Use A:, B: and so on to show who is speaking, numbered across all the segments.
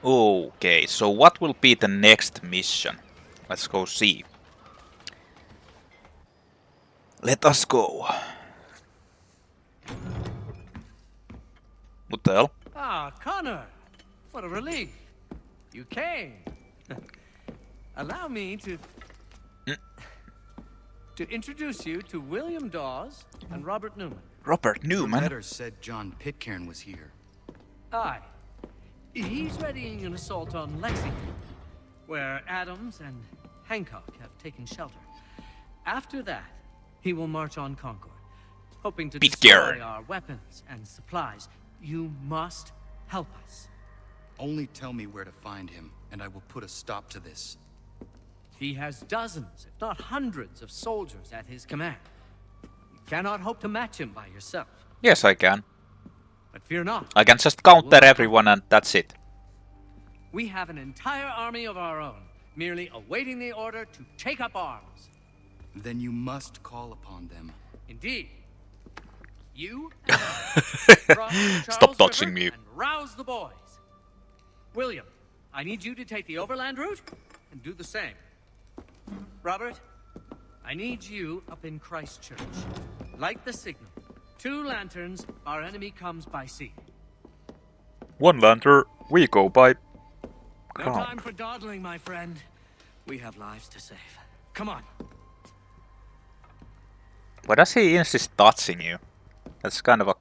A: Okay, so what will be the next mission? Let's go see. Let us go. What the hell?
B: Ah, Connor! What a relief. You came. Allow me to introduce you to William Dawes and Robert Newman.
A: Robert Newman?
C: Letter said John Pitcairn was here.
B: Aye. He's readying an assault on Lexington, where Adams and Hancock have taken shelter. After that, he will march on Concord, hoping to destroy our weapons and supplies. You must help us.
C: Only tell me where to find him, and I will put a stop to this.
B: He has dozens, if not hundreds, of soldiers at his command. You cannot hope to match him by yourself.
A: Yes, I can.
B: But fear not.
A: I can just counter everyone and that's it.
B: We have an entire army of our own, merely awaiting the order to take up arms.
C: Then you must call upon them.
B: Indeed. You and I cross the
A: Stop
B: Charles
A: touching
B: River
A: me.
B: and rouse the boys. William, I need you to take the overland route and do the same. Robert, I need you up in Christchurch. Light the signal. 2 lanterns, our enemy comes by sea.
A: 1 lantern, we go by
B: No
A: ground.
B: time for dawdling, my friend. We have lives to save. Come on.
A: Why does he insist touching you? That's kind of a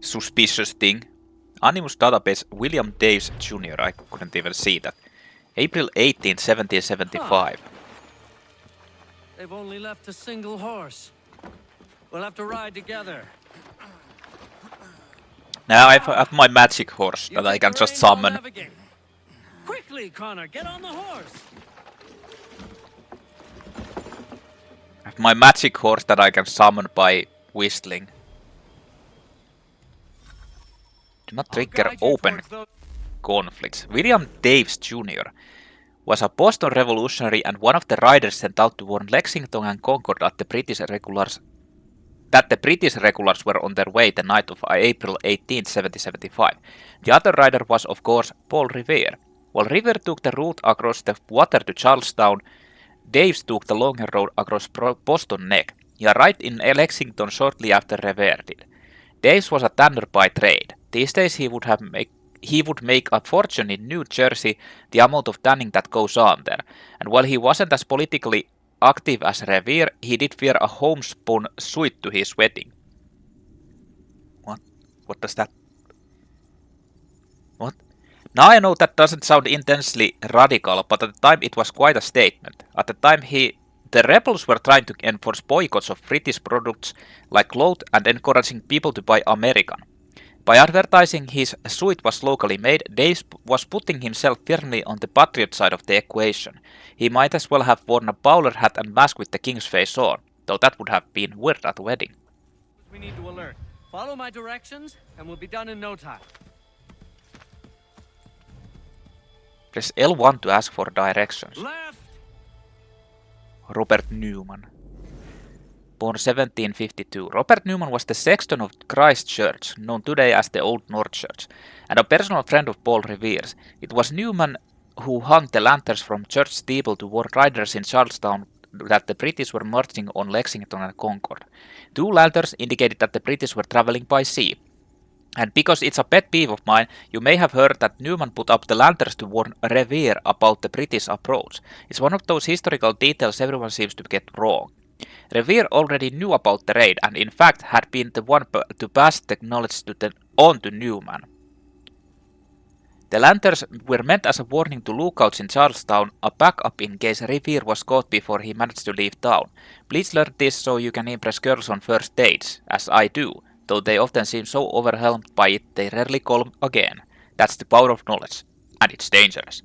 A: suspicious thing. Animus database William Daves Jr. I couldn't even see that. April 18th, 1775.
B: They've only left a single horse. We'll have to ride together.
A: Now I have my magic horse that I can just summon.
B: Quickly, Connor, get on the horse.
A: I have my magic horse that I can summon by whistling. Do not trigger open conflicts. William Daves Jr. was a Boston revolutionary and one of the riders sent out to warn Lexington and Concord that the British regulars were on their way the night of April 18, 1775. The other rider was, of course, Paul Revere. While Revere took the route across the water to Charlestown, Daves took the longer road across Boston Neck. He arrived in Lexington shortly after Revere did. Daves was a tanner by trade. These days he would make a fortune in New Jersey, the amount of tanning that goes on there. And while he wasn't as politically active as Revere, he did wear a homespun suit to his wedding. What? What does that... What? Now I know that doesn't sound intensely radical, but at the time it was quite a statement. At the time the rebels were trying to enforce boycotts of British products like clothes and encouraging people to buy American. By advertising his suit was locally made, Daves was putting himself firmly on the Patriot side of the equation. He might as well have worn a bowler hat and mask with the king's face on, though that would have been weird at a wedding.
B: We need to alert. Follow my directions, and we'll be done in no time.
A: Press L1 to ask for directions.
B: Left!
A: Robert Newman. Born 1752, Robert Newman was the sexton of Christ Church, known today as the Old North Church, and a personal friend of Paul Revere's. It was Newman who hung the lanterns from church steeple to warn riders in Charlestown that the British were marching on Lexington and Concord. 2 lanterns indicated that the British were traveling by sea. And because it's a pet peeve of mine, you may have heard that Newman put up the lanterns to warn Revere about the British approach. It's one of those historical details everyone seems to get wrong. Revere already knew about the raid and in fact had been the one to pass the knowledge on to Newman. The lanterns were meant as a warning to lookouts in Charlestown, a backup in case Revere was caught before he managed to leave town. Please learn this so you can impress girls on first dates, as I do, though they often seem so overwhelmed by it they rarely call again. That's the power of knowledge, and it's dangerous.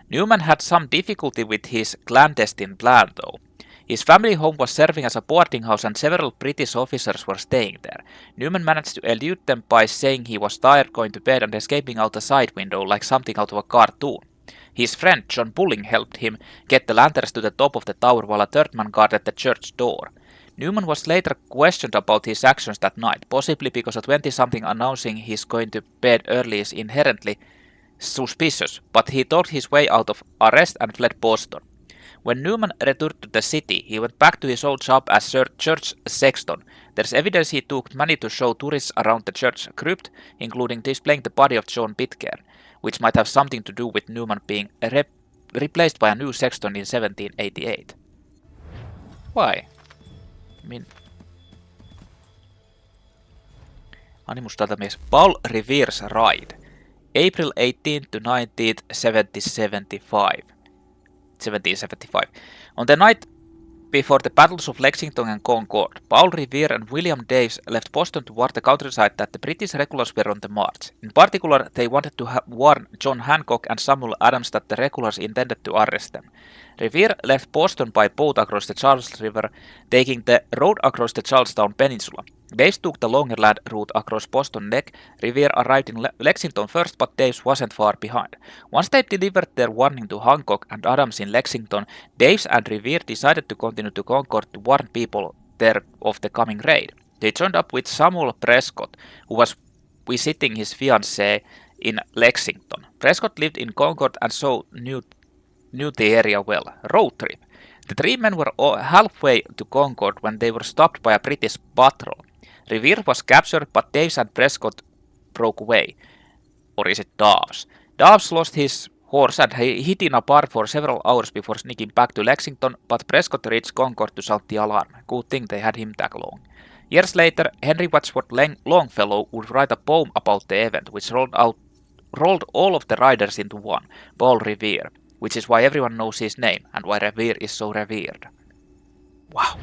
A: Newman had some difficulty with his clandestine plan though. His family home was serving as a boarding house and several British officers were staying there. Newman managed to elude them by saying he was tired, going to bed and escaping out a side window like something out of a cartoon. His friend John Bulling helped him get the lanterns to the top of the tower while a third man guarded the church door. Newman was later questioned about his actions that night, possibly because a 20-something announcing he's going to bed early is inherently suspicious, but he talked his way out of arrest and fled Boston. When Newman returned to the city, he went back to his old job as church sexton. There's evidence he took money to show tourists around the church crypt, including displaying the body of John Pitcairn, which might have something to do with Newman being replaced by a new sexton in 1788. Why? I mean... Animus Datamies. Paul Revere's Ride. April 18th to 19th, 1775. On the night before the battles of Lexington and Concord, Paul Revere and William Daves left Boston toward the countryside that the British regulars were on the march. In particular, they wanted to warn John Hancock and Samuel Adams that the regulars intended to arrest them. Revere left Boston by boat across the Charles River, taking the road across the Charlestown Peninsula. Daves took the longer land route across Boston Neck. Revere arrived in Lexington first, but Daves wasn't far behind. Once they delivered their warning to Hancock and Adams in Lexington, Daves and Revere decided to continue to Concord to warn people there of the coming raid. They joined up with Samuel Prescott, who was visiting his fiancée in Lexington. Prescott lived in Concord and so knew the area well. Road trip. The three men were halfway to Concord when they were stopped by a British patrol. Revere was captured, but Daves and Prescott broke away. Or is it Daves? Daves lost his horse and he hid in a bar for several hours before sneaking back to Lexington, but Prescott reached Concord to sound the alarm. Good thing they had him tag along. Years later, Henry Wadsworth Longfellow would write a poem about the event, which rolled all of the riders into one, Paul Revere, which is why everyone knows his name and why Revere is so revered. Wow.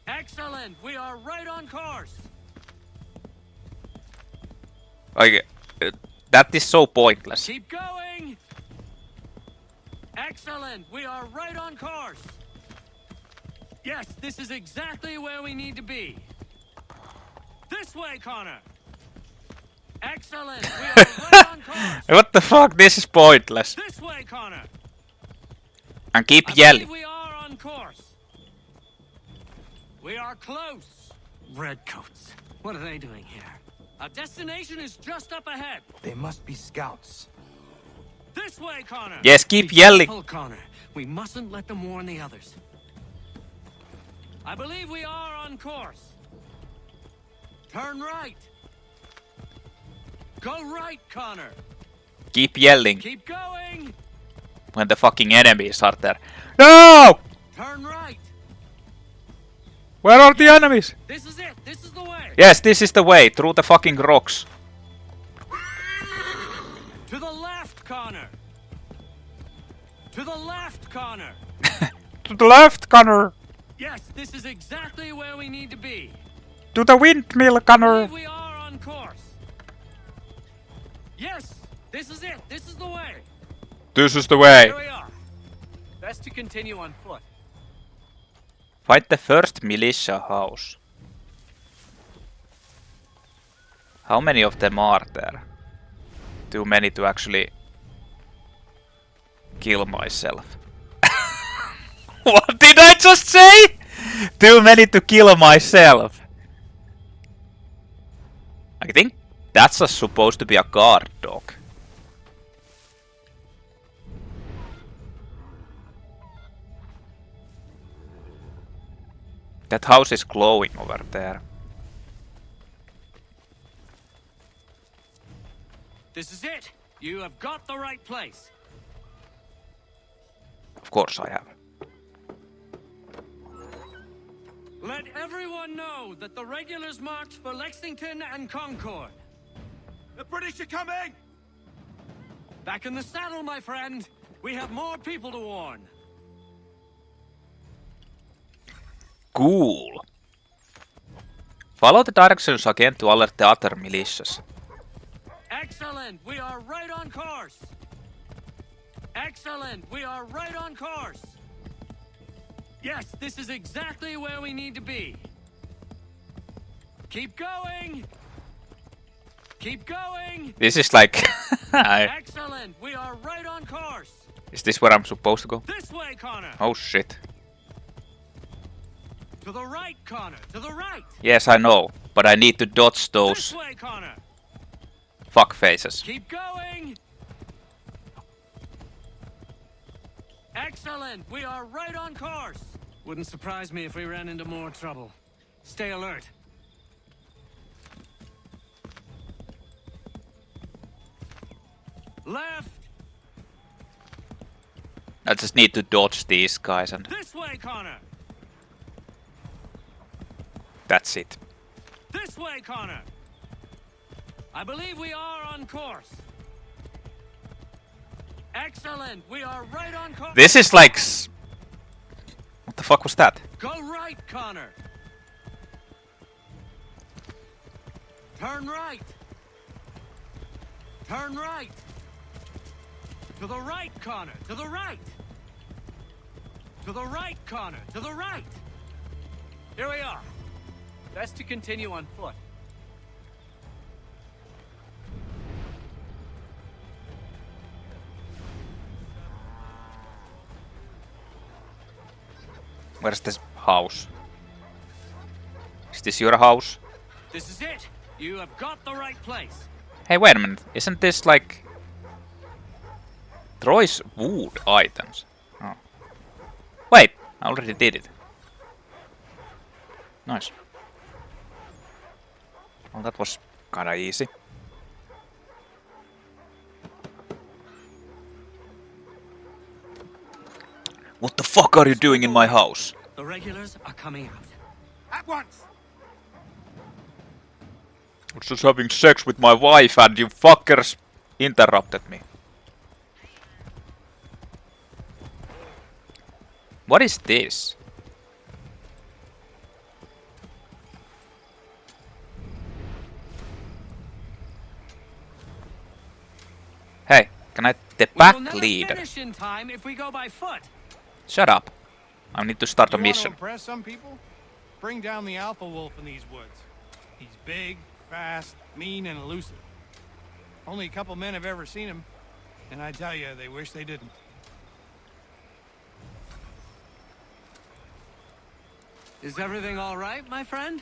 B: Excellent! We are right on course!
A: Okay, that is so pointless.
B: Keep going! Excellent! We are right on course! Yes, this is exactly where we need to be. This way, Connor! Excellent! We are right on course!
A: What the fuck? This is pointless.
B: This way, Connor!
A: And keep yelling.
B: We are on course. We are close. Redcoats. What are they doing here? Our destination is just up ahead.
C: They must be scouts.
B: This way, Connor.
A: Yes, keep
B: Be
A: yelling.
B: careful, Connor. We mustn't let them warn the others. I believe we are on course. Turn right. Go right, Connor.
A: Keep yelling
B: Keep going.
A: when the fucking enemies are there. No!
B: Turn right.
A: Where are the enemies?
B: This is it. This is the way.
A: Yes, this is the way, through the fucking rocks.
B: To the left, Connor. To the left, Connor.
A: To the left, Connor.
B: Yes, this is exactly where we need to be.
A: To the windmill,
B: I
A: Connor.
B: believe we are on course. Yes, this is it. This is the way.
A: This is the way.
B: Here we are. Best to continue on foot.
A: Find the first militia house. How many of them are there? Too many to actually kill myself. What did I just say? Too many to kill myself. I think that's supposed to be a guard dog. That house is glowing over there.
B: This is it. You have got the right place.
A: Of course I have.
B: Let everyone know that the regulars marched for Lexington and Concord.
C: The British are coming!
B: Back in the saddle, my friend. We have more people to warn.
A: Cool. Follow the directions again to alert the other militias.
B: Excellent. We are right on course. Excellent. We are right on course. Yes, this is exactly where we need to be. Keep going. Keep going.
A: This is like...
B: Excellent. We are right on course.
A: Is this where I'm supposed to go?
B: This way, Connor.
A: Oh shit.
B: To the right, Connor. To the right.
A: Yes, I know, but I need to dodge those
B: This way, Connor.
A: fuck faces.
B: Keep going. Excellent. We are right on course. Wouldn't surprise me if we ran into more trouble. Stay alert. Left.
A: I just need to dodge these guys and
B: This way, Connor.
A: that's it.
B: This way, Connor. I believe we are on course. Excellent. We are right on course.
A: This is like... What the fuck was that?
B: Go right, Connor. Turn right. Turn right. To the right, Connor. To the right. To the right, Connor. To the right. Here we are. Best to continue on foot.
A: Where's this house? Is this your house?
B: This is it. You have got the right place.
A: Hey, wait a minute. Isn't this like... Troy's wood items? Oh. Wait, I already did it. Nice. Well, that was kinda easy. What the fuck are you doing in my house?
B: The regulars are coming out.
C: At once!
A: I was just having sex with my wife and you fuckers interrupted me. What is this? Hey, can I the pack leader?
B: Finish in time if we go by foot.
A: Shut up. I need to start a
D: You want to
A: mission.
D: impress some people? Bring down the alpha wolf in these woods. He's big, fast, mean, and elusive. Only a couple men have ever seen him, and I tell you, they wish they didn't.
B: Is everything all right, my friend?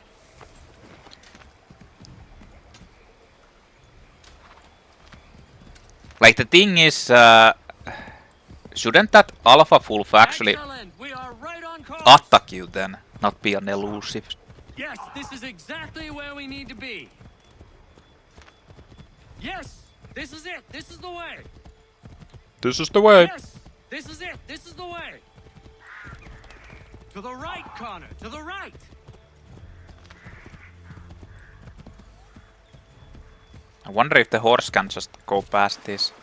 A: Like the thing is, shouldn't that alpha wolf actually
B: Excellent. We are right on course.
A: attack you then, not be an elusive?
B: Yes, this is exactly where we need to be. Yes, this is it. This is the way.
A: This is the way.
B: Yes, this is it. This is the way. To the right, Connor. To the right.
A: I wonder if the horse can just go past this.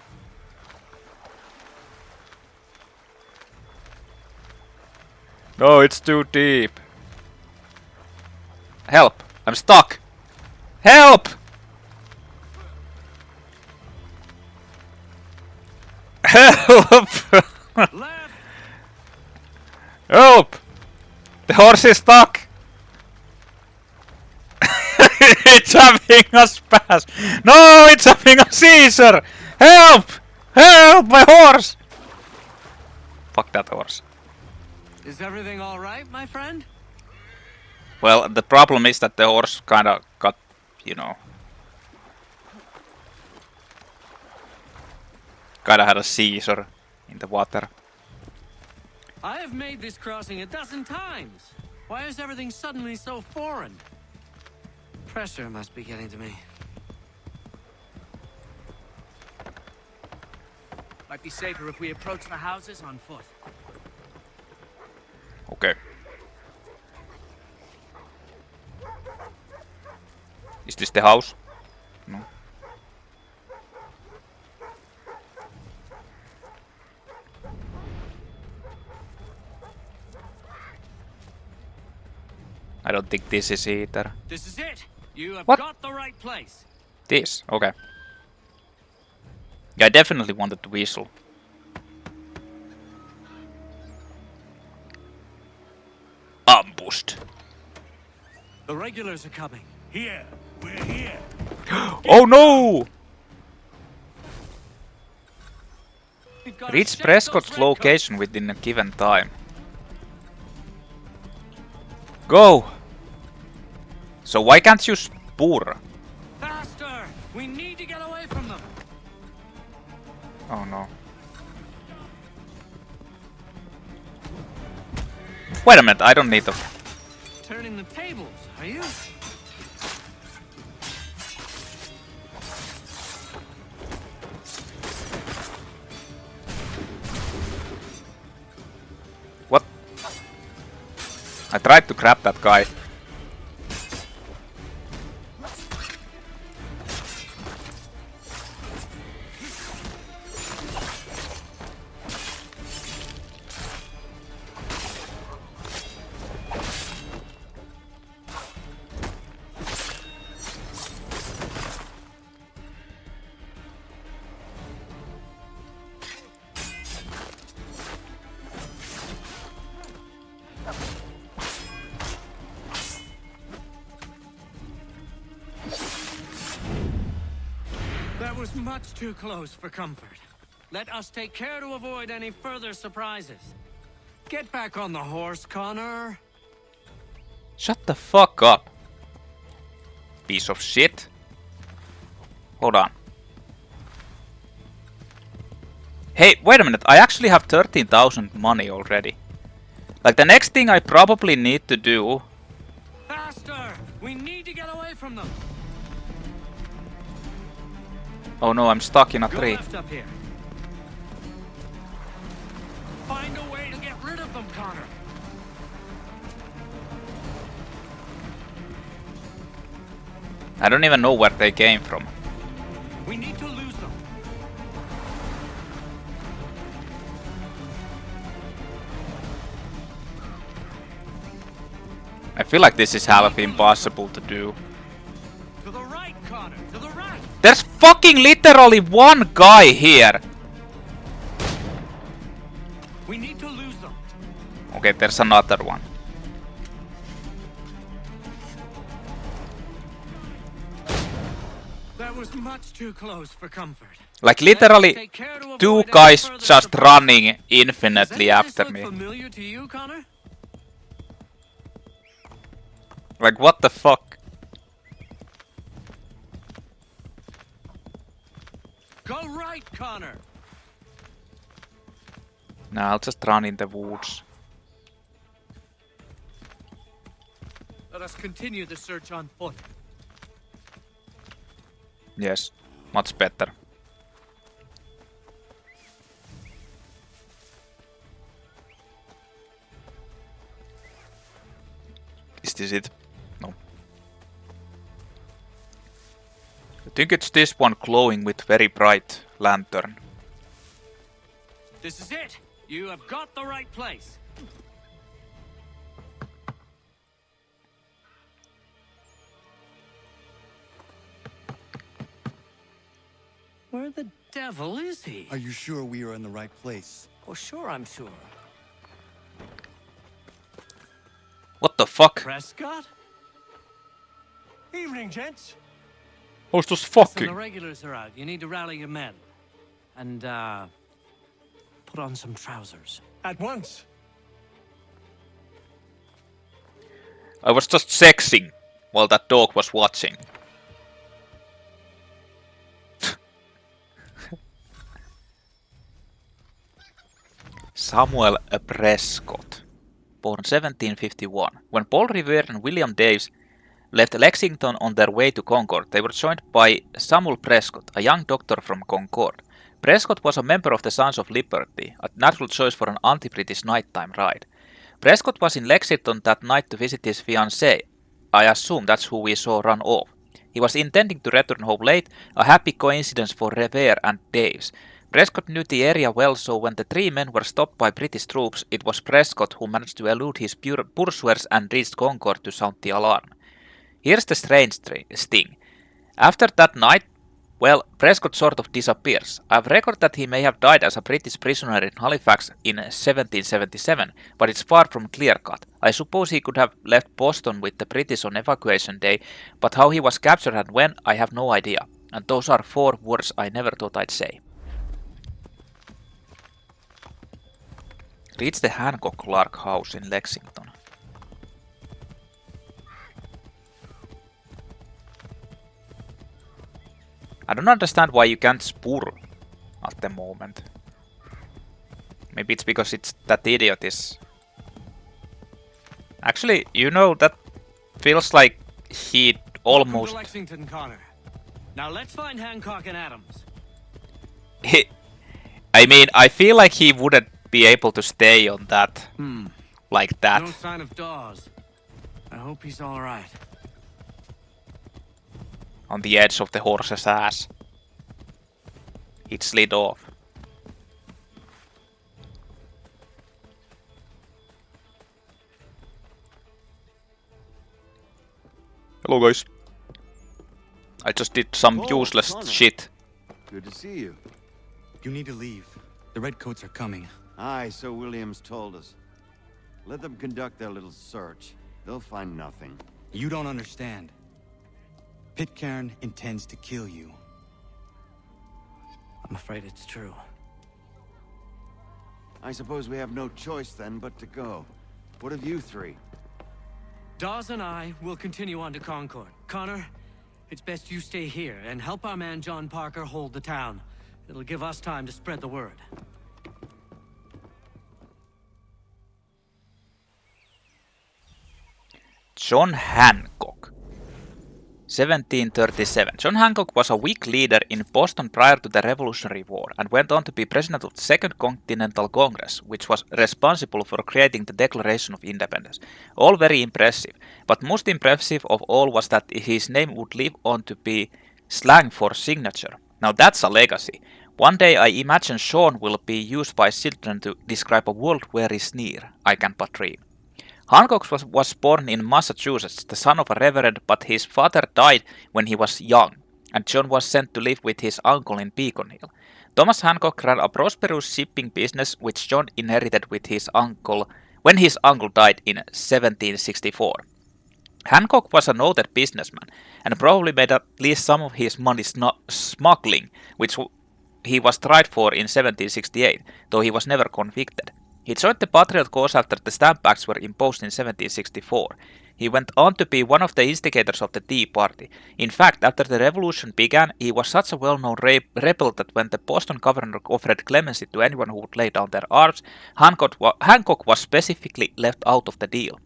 A: No, it's too deep. Help! I'm stuck! Help! Help!
B: Left.
A: Help! The horse is stuck! It's having a spaz! No, it's having a seizure! Help! Help! My horse! Fuck that horse.
B: Is everything all right, my friend?
A: Well, the problem is that the horse kinda got, you know... Kinda had a seizure in the water.
B: I have made this crossing a dozen times. Why is everything suddenly so foreign? Pressure must be getting to me. Might be safer if we approach the houses on foot.
A: Okay. Is this the house? No. I don't think this is either.
B: This is it. You have
A: What?
B: got the right place.
A: This? Okay. Yeah, I definitely wanted to whistle. Ambushed.
B: The regulars are coming.
D: Here, we're here.
A: Oh no!
B: We've got to
A: Reach
B: shake
A: Prescott's
B: those redcoats.
A: location within a given time. Go! So why can't you spur?
B: Faster! We need to get away from them.
A: Oh no. Wait a minute, I don't need to...
B: Turning the tables, are you?
A: What? I tried to grab that guy.
B: That was much too close for comfort. Let us take care to avoid any further surprises. Get back on the horse, Connor.
A: Shut the fuck up. Piece of shit. Hold on. Hey, wait a minute. I actually have 13,000 money already. Like, the next thing I probably need to do...
B: Faster! We need to get away from them.
A: Oh no, I'm stuck in a
B: Go
A: tree.
B: left up here. Find a way to get rid of them, Connor.
A: I don't even know where they came from.
B: We need to lose them.
A: I feel like this is half impossible to do.
B: To the right, Connor. To the right.
A: There's fucking literally one guy here!
B: We need to lose them.
A: Okay, there's another one.
B: That was much too close for comfort.
A: Like, literally, two guys just running infinitely after me.
B: Familiar to you, Connor?
A: Like, what the fuck?
B: Go right, Connor.
A: Nah, I'll just run in the woods.
B: Let us continue the search on foot.
A: Yes, much better. Is this it? No. I think it's this one glowing with very bright lantern.
B: This is it. You have got the right place. Where the devil is he?
C: Are you sure we are in the right place?
B: Oh, sure, I'm sure.
A: What the fuck?
B: Prescott?
D: Evening, gents.
A: Who's this
B: Listen,
A: fucking?
B: the regulars are out. You need to rally your men. And, put on some trousers.
D: At once.
A: I was just sexing while that dog was watching. Samuel Prescott, born 1751. When Paul Revere and William Daves left Lexington on their way to Concord, they were joined by Samuel Prescott, a young doctor from Concord. Prescott was a member of the Sons of Liberty, a natural choice for an anti-British nighttime ride. Prescott was in Lexington that night to visit his fiancée. I assume that's who we saw run off. He was intending to return home late, a happy coincidence for Revere and Daves. Prescott knew the area well, so when the three men were stopped by British troops, it was Prescott who managed to elude his pursuers and reached Concord to sound the alarm. Here's the strange sting. After that night, well, Prescott sort of disappears. I've recorded that he may have died as a British prisoner in Halifax in 1777, but it's far from clear-cut. I suppose he could have left Boston with the British on evacuation day, but how he was captured and when, I have no idea. And those are 4 words I never thought I'd say. Reach the Hancock Clark house in Lexington. I don't understand why you can't spur at the moment. Maybe it's because that idiot is... Actually, you know, that feels like he almost...
B: Welcome to Lexington, Connor. Now let's find Hancock and Adams.
A: I mean, I feel like he wouldn't be able to stay on that like that.
B: No sign of Dawes. I hope he's all right.
A: On the edge of the horse's ass. It slid off. Hello guys. I just did some useless
E: Connor.
A: shit.
E: Good to see you.
C: You need to leave. The Redcoats are coming.
E: Aye, so Williams told us. Let them conduct their little search. They'll find nothing.
C: You don't understand. Pitcairn intends to kill you.
B: I'm afraid it's true.
E: I suppose we have no choice then but to go. What of you three?
B: Dawes and I will continue on to Concord. Connor, it's best you stay here and help our man John Parker hold the town. It'll give us time to spread the word.
A: John Hancock. 1737. John Hancock was a Whig leader in Boston prior to the Revolutionary War and went on to be president of the Second Continental Congress, which was responsible for creating the Declaration of Independence. All very impressive, but most impressive of all was that his name would live on to be slang for signature. Now that's a legacy. One day I imagine Sean will be used by children to describe a world where is near. I can but dream. Hancock was born in Massachusetts, the son of a reverend, but his father died when he was young, and John was sent to live with his uncle in Beacon Hill. Thomas Hancock ran a prosperous shipping business which John inherited with his uncle when his uncle died in 1764. Hancock was a noted businessman, and probably made at least some of his money smuggling, which he was tried for in 1768, though he was never convicted. He joined the Patriot cause after the Stamp Acts were imposed in 1764. He went on to be one of the instigators of the Tea Party. In fact, after the revolution began, he was such a well-known rebel that when the Boston governor offered clemency to anyone who would lay down their arms, Hancock was specifically left out of the deal.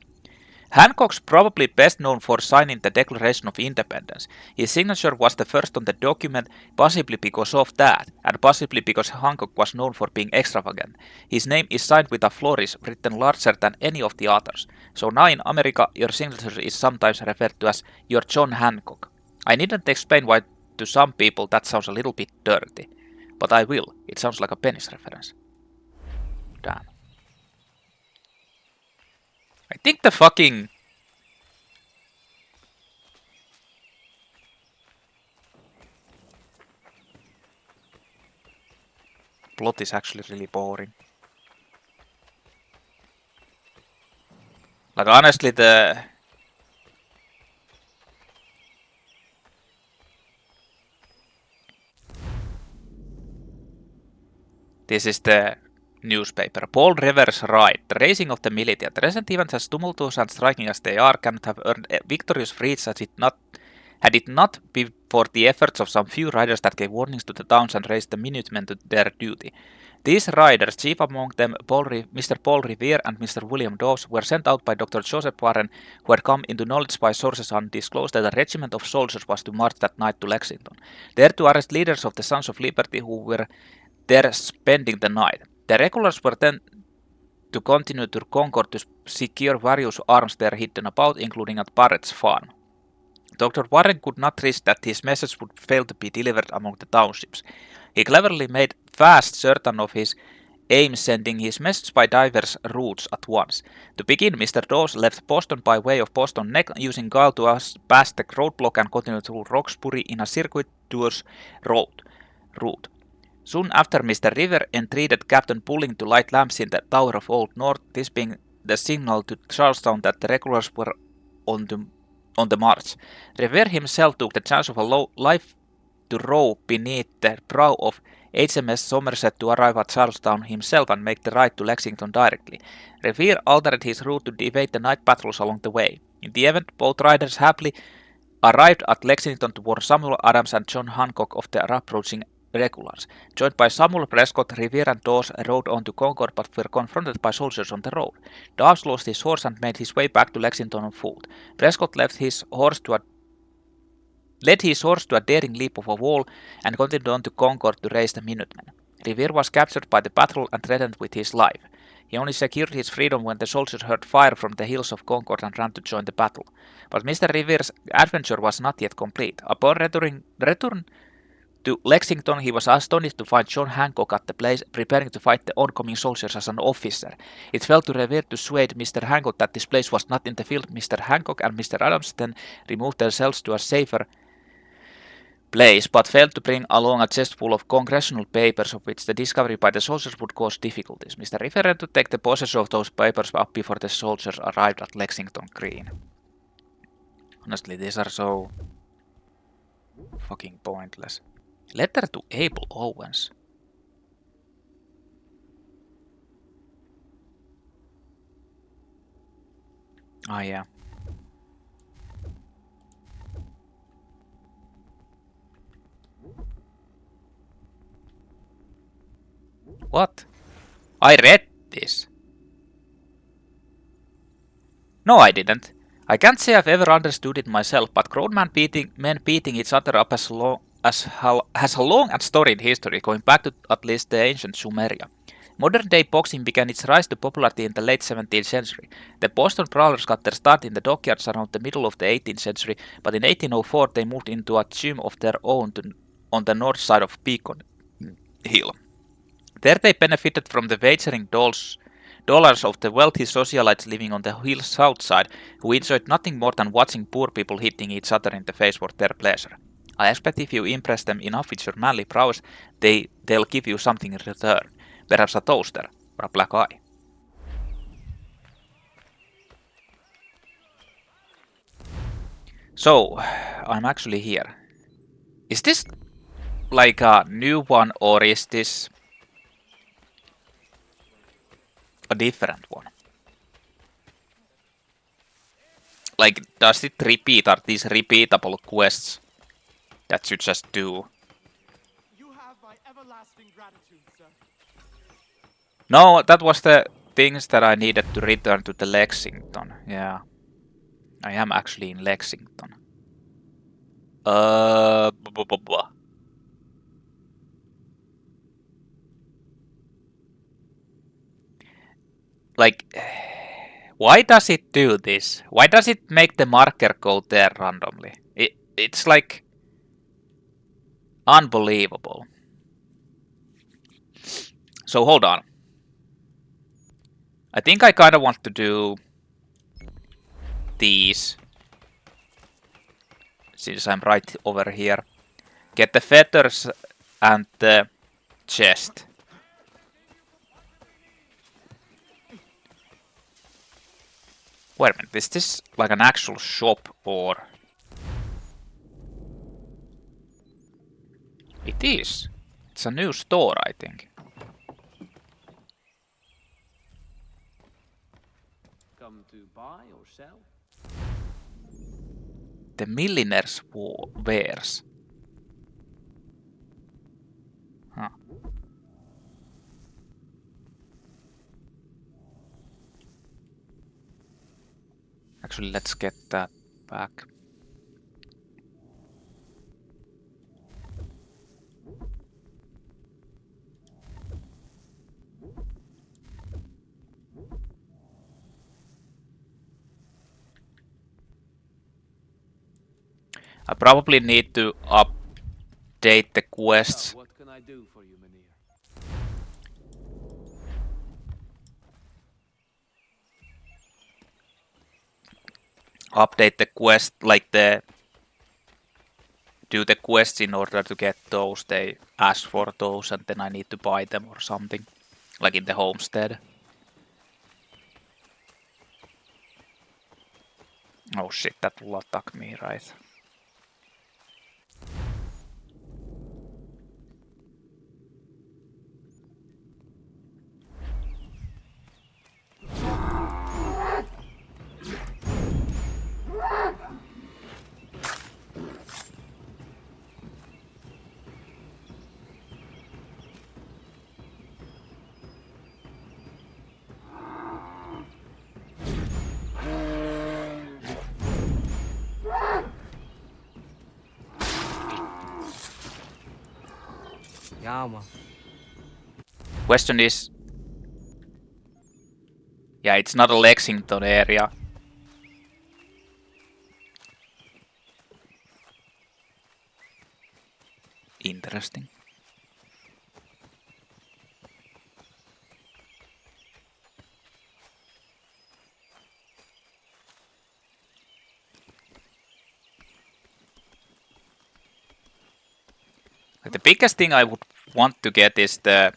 A: Hancock's probably best known for signing the Declaration of Independence. His signature was the first on the document, possibly because of that, and possibly because Hancock was known for being extravagant. His name is signed with a flourish written larger than any of the others. So now in America, your signature is sometimes referred to as your John Hancock. I needn't explain why to some people that sounds a little bit dirty, but I will. It sounds like a penis reference. Damn. I think the fucking... plot is actually really boring. Like honestly this is the newspaper. Paul Revere's ride. The racing of the militia. The recent events, as tumultuous and striking as they are, cannot have earned victorious feats had it not been for the efforts of some few riders that gave warnings to the towns and raised the minutemen to their duty. These riders, chief among them Mr. Paul Revere and Mr. William Dawes, were sent out by Dr. Joseph Warren, who had come into knowledge by sources undisclosed that a regiment of soldiers was to march that night to Lexington, there to arrest leaders of the Sons of Liberty who were there spending the night. The regulars were then to continue to Concord to secure various arms there hidden about, including at Barrett's farm. Dr. Warren could not risk that his message would fail to be delivered among the townships. He cleverly made fast certain of his aim, sending his message by diverse routes at once. To begin, Mr. Dawes left Boston by way of Boston Neck, using guile to pass the roadblock and continue through Roxbury in a circuitous route. Soon after, Mr. Revere entreated Captain Pulling to light lamps in the Tower of Old North, this being the signal to Charlestown that the regulars were on the march. Revere himself took the chance of a life to row beneath the prow of HMS Somerset to arrive at Charlestown himself and make the ride to Lexington directly. Revere altered his route to evade the night patrols along the way. In the event, both riders happily arrived at Lexington to warn Samuel Adams and John Hancock of the approaching regulars. Joined by Samuel, Prescott, Revere and Dawes rode on to Concord but were confronted by soldiers on the road. Dawes lost his horse and made his way back to Lexington on foot. Prescott led his horse to a daring leap of a wall and continued on to Concord to raise the Minutemen. Revere was captured by the patrol and threatened with his life. He only secured his freedom when the soldiers heard fire from the hills of Concord and ran to join the battle. But Mr. Revere's adventure was not yet complete. Upon return to Lexington, he was astonished to find John Hancock at the place, preparing to fight the oncoming soldiers as an officer. It fell to Revere to persuade Mr. Hancock that this place was not in the field. Mr. Hancock and Mr. Adams then removed themselves to a safer place, but failed to bring along a chest full of congressional papers, of which the discovery by the soldiers would cause difficulties. Mr. Revere had to take the possession of those papers up before the soldiers arrived at Lexington Green. Honestly, these are so fucking pointless. Letter to Abel Owens. Ah, yeah. What? I read this. No, I didn't. I can't say I've ever understood it myself, but grown men beating each other up has a long and storied history, going back to at least the ancient Sumeria. Modern-day boxing began its rise to popularity in the late 17th century. The Boston Brawlers got their start in the dockyards around the middle of the 18th century, but in 1804 they moved into a gym of their own on the north side of Beacon Hill. There they benefited from the wagering dollars of the wealthy socialites living on the hill's south side, who enjoyed nothing more than watching poor people hitting each other in the face for their pleasure. I expect if you impress them enough with your manly prowess, they'll give you something in return. Perhaps a toaster or a black eye. So, I'm actually here. Is this like a new one, or is this a different one? Like, does it repeat? Are these repeatable quests that you just do?
F: You have my everlasting gratitude, sir.
A: No, that was the things that I needed to return to the Lexington. Yeah. I am actually in Lexington. Like, why does it do this? Why does it make the marker go there randomly? It's like unbelievable. So hold on. I think I kind of want to do these, since I'm right over here. Get the feathers and the chest. Wait a minute, is this like an actual shop, or? It is. It's a new store, I think.
G: Come to buy or sell?
A: The millionaire's wares. Huh. Actually, let's get that back. I probably need to update the quests.
G: What can I do for you, Mynheer?
A: Update the quest, like do the quests in order to get those. They ask for those and then I need to buy them or something. Like in the homestead. Oh shit, that will attack me, right?
B: Yeah, man.
A: Question is... Yeah, it's not a Lexington area. Interesting. The biggest thing I would want to get is the...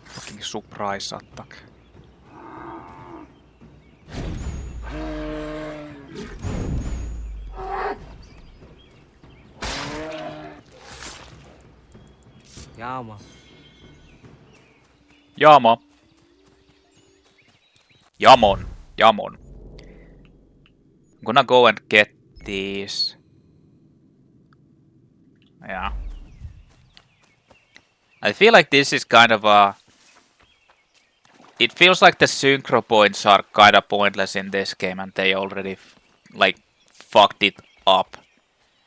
A: fucking surprise attack.
B: Yeah, man.
A: Jamo. Jamon. Jamon. I'm gonna go and get these. Yeah. I feel like this is kind of a... It feels like the synchro points are kind of pointless in this game and they already like fucked it up.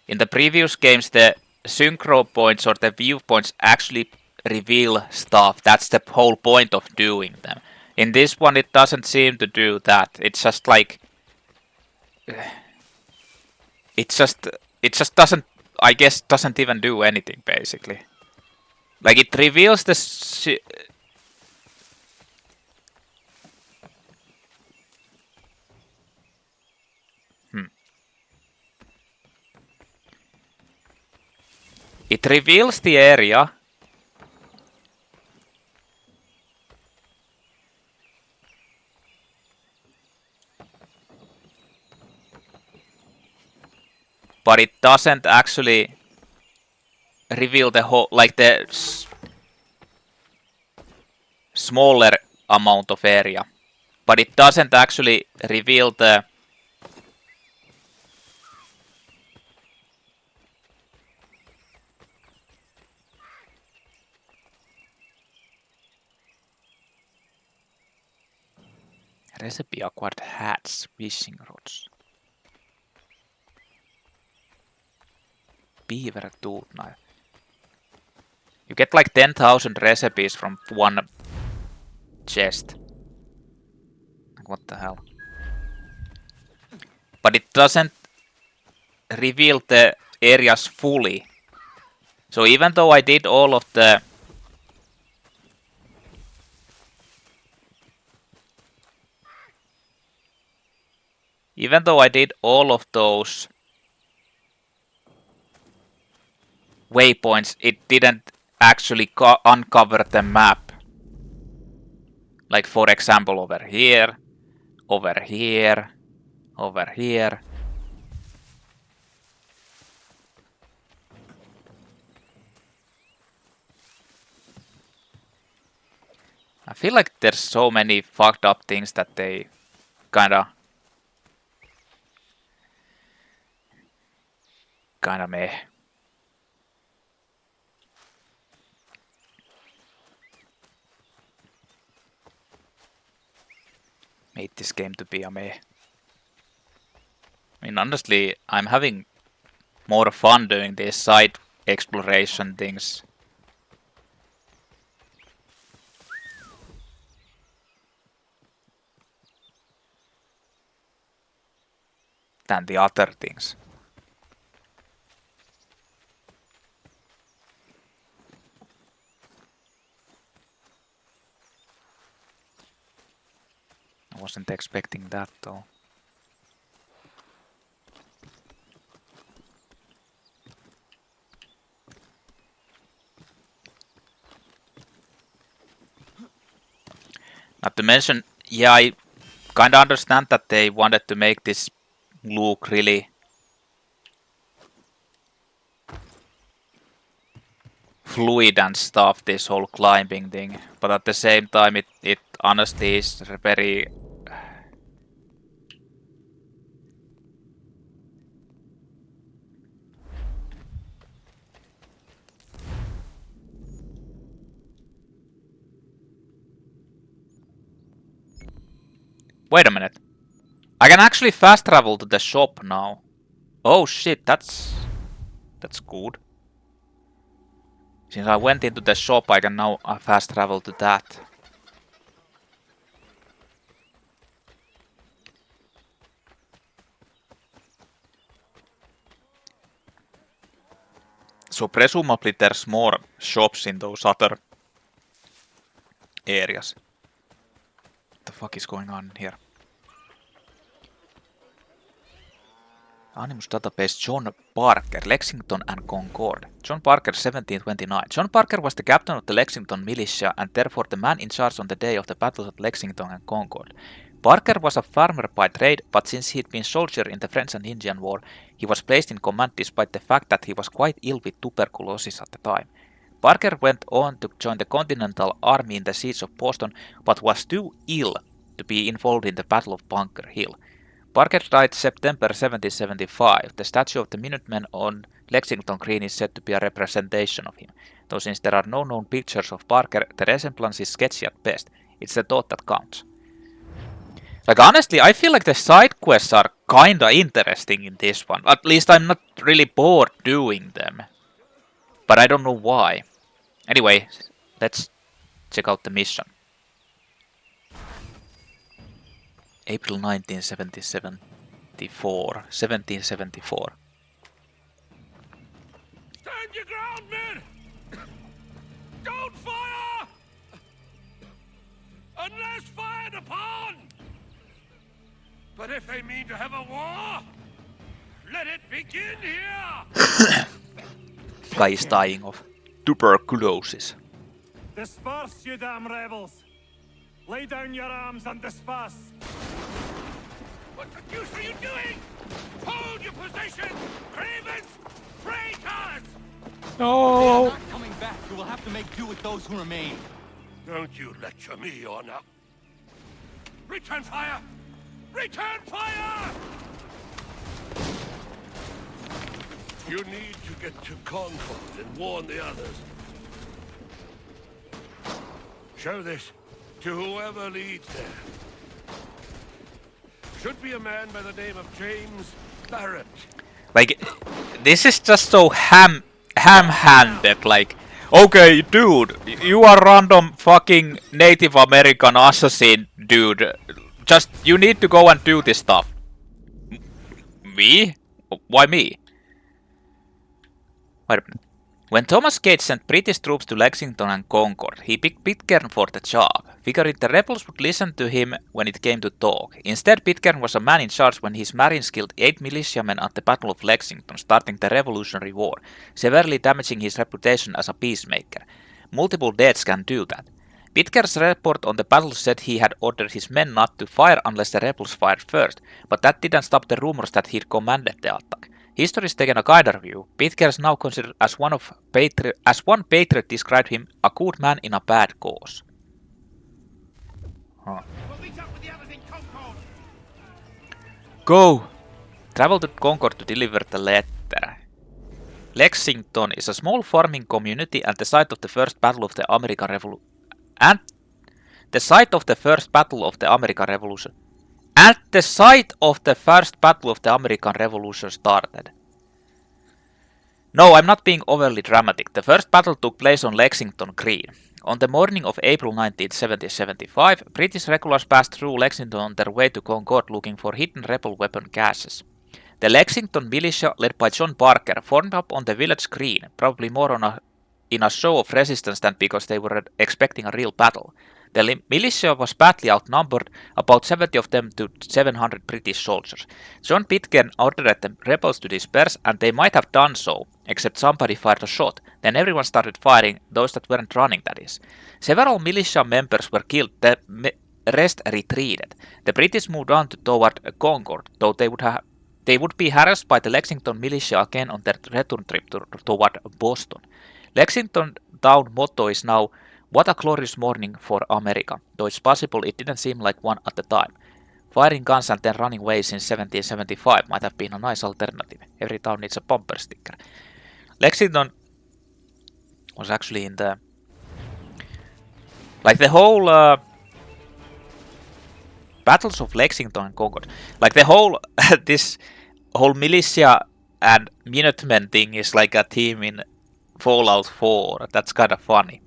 A: In the previous games the synchro points or the viewpoints actually reveal stuff. That's the whole point of doing them. In this one it doesn't seem to do that. It's just like... It just doesn't... I guess doesn't even do anything basically. Like it reveals the... It reveals the area. But it doesn't actually reveal the whole, like the smaller amount of area. But it doesn't actually reveal the recipe acquired hats, fishing rods. Beaver tooth knife. You get like 10,000 recipes from one chest. What the hell? But it doesn't reveal the areas fully. So even though I did all of the... Even though I did all of those waypoints, it didn't actually uncover the map. Like for example over here, over here, over here. I feel like there's so many fucked up things that they kinda meh. Made this game to be a meh. I mean, honestly, I'm having more fun doing these side exploration things. Than the other things. I wasn't expecting that though. Not to mention, yeah, I kinda understand that they wanted to make this look really fluid and stuff, this whole climbing thing. But at the same time, it honestly is very... Wait a minute. I can actually fast travel to the shop now. Oh shit, that's good. Since I went into the shop, I can now fast travel to that. So presumably there's more shops in those other areas. What the fuck is going on here? Animus database John Parker, Lexington and Concord. John Parker, 1729. John Parker was the captain of the Lexington militia and therefore the man in charge on the day of the battles at Lexington and Concord. Parker was a farmer by trade, but since he'd been soldier in the French and Indian War, he was placed in command despite the fact that he was quite ill with tuberculosis at the time. Parker went on to join the Continental Army in the siege of Boston, but was too ill to be involved in the Battle of Bunker Hill. Parker died September 1775. The statue of the Minutemen on Lexington Green is said to be a representation of him. Though since there are no known pictures of Parker, the resemblance is sketchy at best. It's the thought that counts. Like honestly, I feel like the side quests are kinda interesting in this one. At least I'm not really bored doing them. But I don't know why. Anyway, let's check out the mission. April 1774.
D: Stand your ground, men! Don't fire! Unless fired upon! But if they mean to have a war, let it begin here!
A: Guy is dying of tuberculosis.
F: Disperse, you damn rebels! Lay down your arms and disperse!
D: What the deuce are you doing? Hold your position! Cravens! Traitors!
A: No!
C: Not coming back. You will have to make do with those who remain.
D: Don't you lecture me or now. Return fire! Return fire! You need to get to Concord and warn the others. Show this to whoever leads there. Should be a man by the name of James Barrett.
A: Like, this is just so ham-handed, like, okay, dude, you are random fucking Native American assassin, dude. Just, you need to go and do this stuff. Me? Why me? Wait a minute. When Thomas Gage sent British troops to Lexington and Concord, he picked Pitcairn for the job, figuring the rebels would listen to him when it came to talk. Instead, Pitcairn was a man in charge when his Marines killed 8 militiamen at the Battle of Lexington, starting the Revolutionary War, severely damaging his reputation as a peacemaker. Multiple deaths can do that. Pitcairn's report on the battle said he had ordered his men not to fire unless the rebels fired first, but that didn't stop the rumors that he'd commanded the attack. History is taken a kinder view. Pitcairn is now considered as one patriot described him, a good man in a bad cause. Huh. Go! Travel to Concord to deliver the letter. Lexington is a small farming community and the site of the first battle of the American Revolution. At the site of the first battle of the American Revolution started. No, I'm not being overly dramatic. The first battle took place on Lexington Green. On the morning of April 1975, British regulars passed through Lexington on their way to Concord looking for hidden rebel weapon caches. The Lexington militia, led by John Parker, formed up on the village green, probably more in a show of resistance than because they were expecting a real battle. The militia was badly outnumbered, about 70 of them to 700 British soldiers. John Pitcairn ordered the rebels to disperse, and they might have done so, except somebody fired a shot. Then everyone started firing, those that weren't running, that is. Several militia members were killed, the rest retreated. The British moved on toward Concord, though they would be harassed by the Lexington militia again on their return trip toward Boston. Lexington town motto is now, "What a glorious morning for America," though it's possible it didn't seem like one at the time. Firing guns and then running away since 1775 might have been a nice alternative. Every town needs a bumper sticker. Lexington was actually in the... like the whole battles of Lexington and Concord. Like the whole this whole militia and Minutemen thing is like a theme in Fallout 4. That's kind of funny.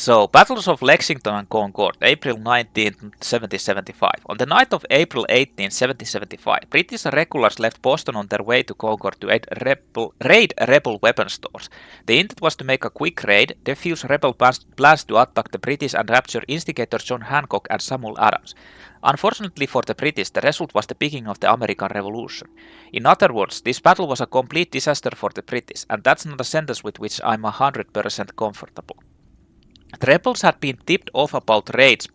A: So, battles of Lexington and Concord, April 19, 1775. On the night of April 18, 1775, British regulars left Boston on their way to Concord to raid rebel weapon stores. The intent was to make a quick raid, defuse rebel plans to attack the British and capture instigator John Hancock and Samuel Adams. Unfortunately for the British, the result was the beginning of the American Revolution. In other words, this battle was a complete disaster for the British, and that's not a sentence with which I'm 100% comfortable. The rebels had been tipped off about raids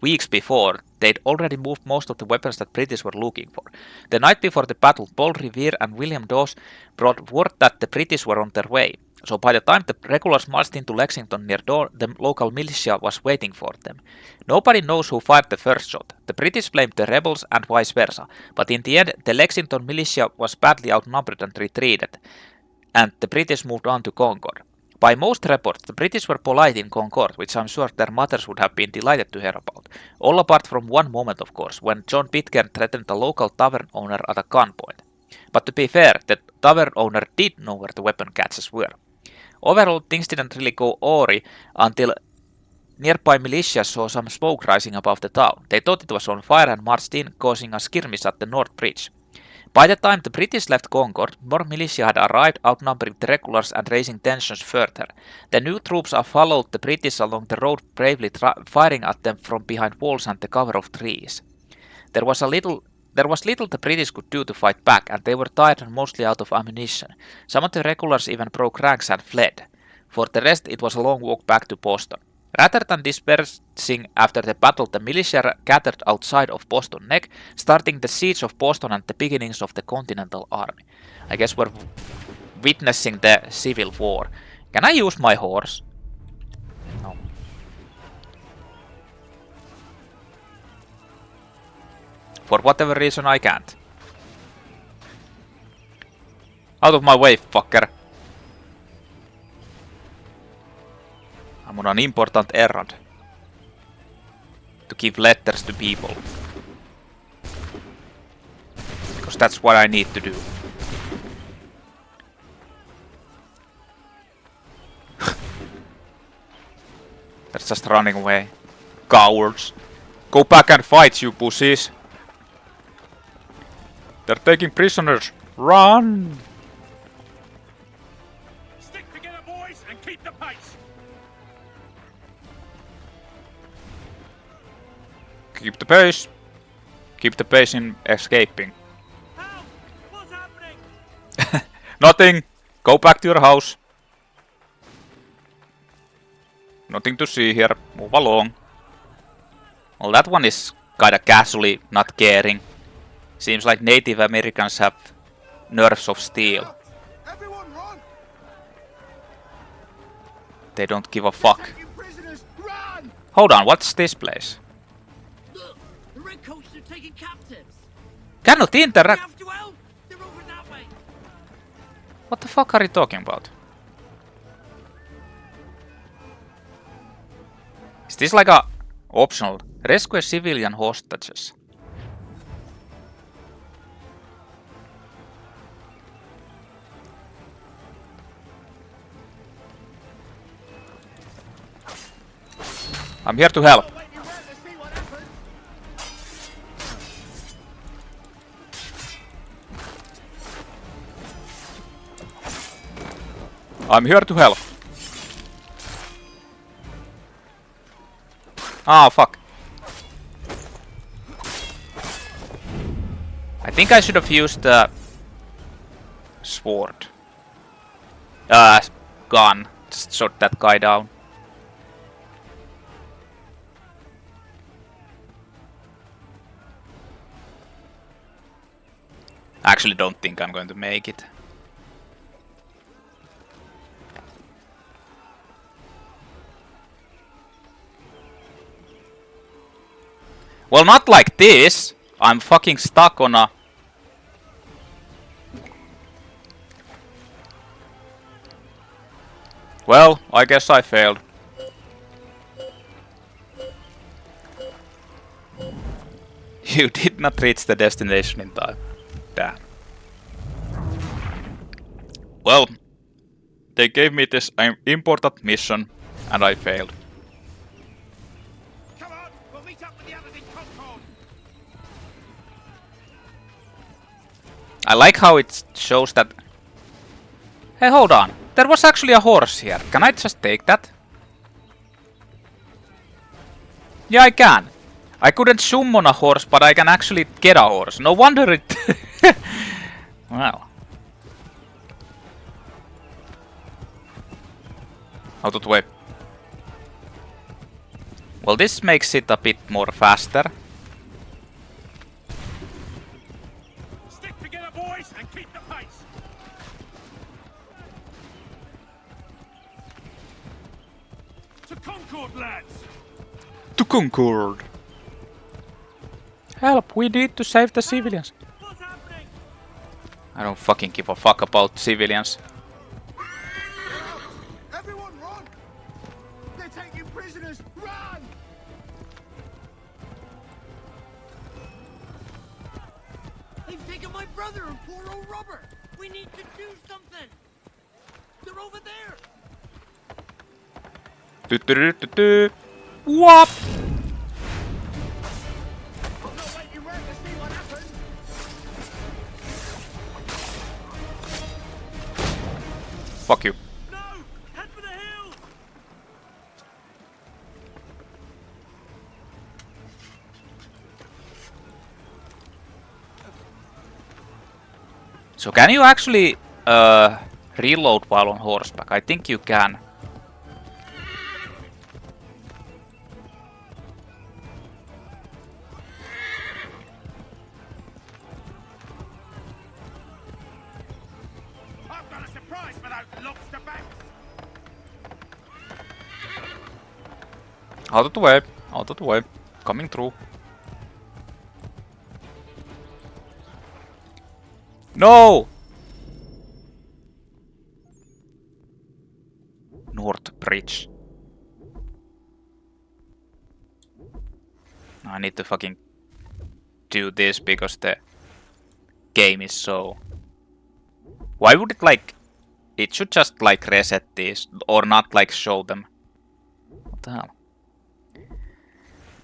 A: weeks before. They'd already moved most of the weapons that British were looking for. The night before the battle, Paul Revere and William Dawes brought word that the British were on their way. So by the time the regulars marched into Lexington near dawn, the local militia was waiting for them. Nobody knows who fired the first shot. The British blamed the rebels and vice versa, but in the end, the Lexington militia was badly outnumbered and retreated, and the British moved on to Concord. By most reports, the British were polite in Concord, which I'm sure their mothers would have been delighted to hear about. All apart from one moment, of course, when John Pitcairn threatened a local tavern owner at a gunpoint. But to be fair, the tavern owner did know where the weapon catches were. Overall, things didn't really go awry until nearby militia saw some smoke rising above the town. They thought it was on fire and marched in, causing a skirmish at the North Bridge. By the time the British left Concord, more militia had arrived, outnumbering the regulars and raising tensions further. The new troops followed the British along the road, bravely firing at them from behind walls and the cover of trees. There was little the British could do to fight back, and they were tired and mostly out of ammunition. Some of the regulars even broke ranks and fled. For the rest, it was a long walk back to Boston. Rather than dispersing after the battle, the militia gathered outside of Boston Neck, starting the siege of Boston and the beginnings of the Continental Army. I guess we're witnessing the Civil War. Can I use my horse? No. For whatever reason, I can't. Out of my way, fucker! I'm on an important errand. To give letters to people. Because that's what I need to do. They're just running away. Cowards. Go back and fight, you pussies. They're taking prisoners. Run!
F: Stick together, boys, and keep the pace.
A: Keep the pace. Keep the pace in escaping.
F: Help! What's happening?
A: Nothing. Go back to your house. Nothing to see here. Move along. Well, that one is kinda casually not caring. Seems like Native Americans have nerves of steel.
E: Everyone run!
A: They don't give a fuck.
E: Taking prisoners! Run!
A: Hold on, what's this place?
B: Look, the redcoats are taking captives.
A: Cannot
B: We
A: interact.
B: have to help. They're over that way.
A: What the fuck are you talking about? Is this like a optional? Rescue civilian hostages. I'm here to help. I'm here to help. Ah, fuck. I think I should have used the sword. Gun. Just shot that guy down. I actually don't think I'm going to make it. Well, not like this. I'm fucking stuck on a... Well, I guess I failed. You did not reach the destination in time. Damn. Well, they gave me this important mission, and I failed.
D: Come on, we'll meet up with the others in Concord.
A: I like how it shows that... Hey, hold on. There was actually a horse here. Can I just take that? Yeah, I can. I couldn't summon a horse, but I can actually get a horse. No wonder it... Well. Out of the way. Well, this makes it a bit more faster.
F: Stick together, boys, and keep the pace. To Concord, lads.
A: To Concord. Help, we need to save the civilians.
F: What's happening?
A: I don't fucking give a fuck about civilians.
D: Everyone run! They're taking prisoners! Run!
B: They've taken my brother and poor old Robert. We need to do something. They're over there.
A: Whoop!
D: I'm not waiting around to see what happens.
A: Fuck you.
F: No! Head for the hills!
A: So can you actually reload while on horseback? I think you can.
D: I've got a surprise for those lobster backs.
A: Out of the way. Out of the way. Coming through. No! North Bridge. I need to fucking do this because the game is so... Why would it like... It should just like reset these or not like show them. What the hell?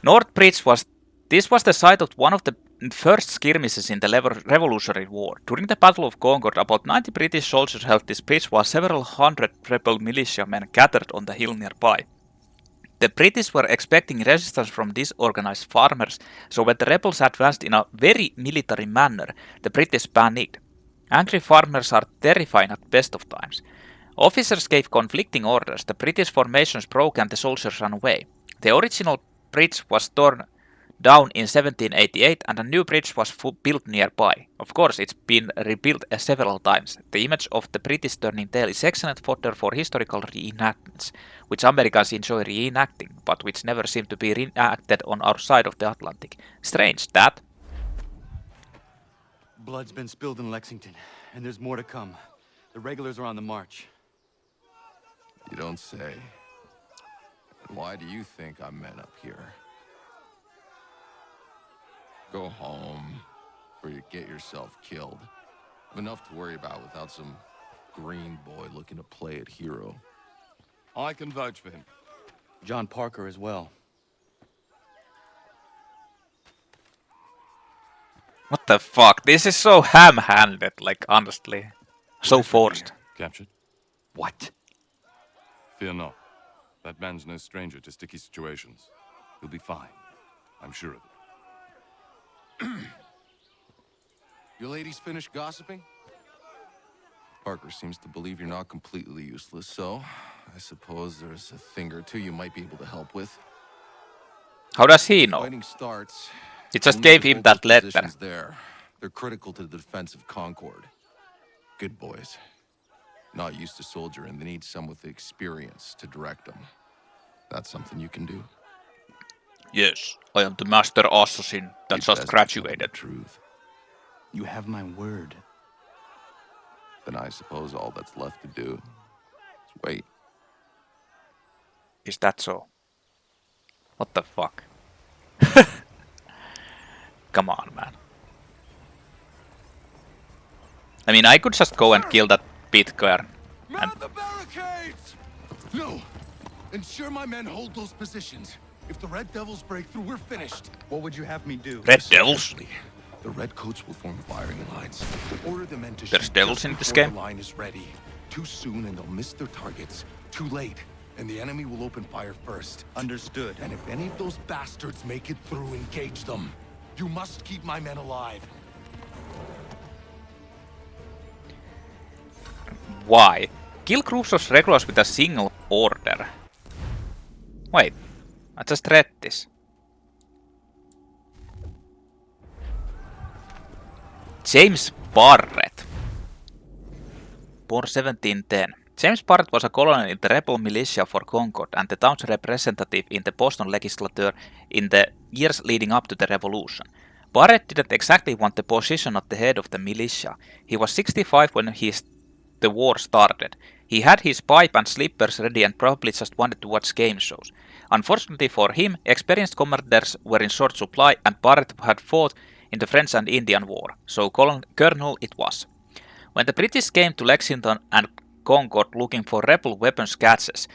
A: North Bridge was... This was the site of one of the first skirmishes in the Revolutionary War. During the Battle of Concord, about 90 British soldiers held this bridge while several hundred rebel militiamen gathered on the hill nearby. The British were expecting resistance from disorganized farmers, so when the rebels advanced in a very military manner, the British panicked. Angry farmers are terrifying at best of times. Officers gave conflicting orders, the British formations broke and the soldiers ran away. The original bridge was torn down in 1788 and a new bridge was built nearby. Of course, it's been rebuilt several times. The image of the British turning tail is excellent fodder for historical reenactments, which Americans enjoy reenacting, but which never seem to be reenacted on our side of the Atlantic. Strange, that.
C: Blood's been spilled in Lexington, and there's more to come. The regulars are on the march.
H: You don't say. And why do you think I'm men up here? Go home, or you get yourself killed. Have enough to worry about without some green boy looking to play it hero. I can vouch for him.
C: John Parker as well.
A: What the fuck? This is so ham-handed, like, honestly. So forced.
I: Captured?
C: What?
I: Fear not. That man's no stranger to sticky situations. He'll be fine. I'm sure of it.
H: You ladies finished gossiping? Parker seems to believe you're not completely useless, so I suppose there's a thing or two you might be able to help with.
A: How does he know?
H: Fighting starts.
A: It just
H: we'll
A: gave
H: need to
A: him
H: hold
A: that
H: those
A: letter.
H: positions there. They're critical to the defense of Concord. Good boys. Not used to soldiering, they need some with the experience to direct them. That's something you can do.
A: Yes, I am the master assassin that
H: You'd
A: just
H: best
A: graduated.
H: tell the truth.
C: You have my word.
H: Then I suppose all that's left to do is wait.
A: Is that so? What the fuck? Come on, man. I mean, I could just go and kill that Pitcairn.
H: Man the barricades! No! Ensure my men hold those positions. If the Red Devils break through, we're finished.
C: What would you have me do?
A: Red Devils?
H: The Redcoats will form firing lines. Order the men to
A: There's
H: shoot
A: devils
H: just
A: in this
H: before
A: game?
H: the line is ready. Too soon and they'll miss their targets. Too late, and the enemy will open fire first.
C: Understood.
H: And if any of those bastards make it through, engage them. You must keep my men alive.
A: Why? Kill groups of regulars with a single order. Wait, I just read this. James Barrett. Born 1710. James Barrett was a colonel in the rebel militia for Concord and the town's representative in the Boston legislature in the years leading up to the revolution. Barrett didn't exactly want the position of the head of the militia. He was 65 when the war started. He had his pipe and slippers ready and probably just wanted to watch game shows. Unfortunately for him, experienced commanders were in short supply and Barrett had fought in the French and Indian War, so colonel it was. When the British came to Lexington and Concord looking for rebel weapons caches,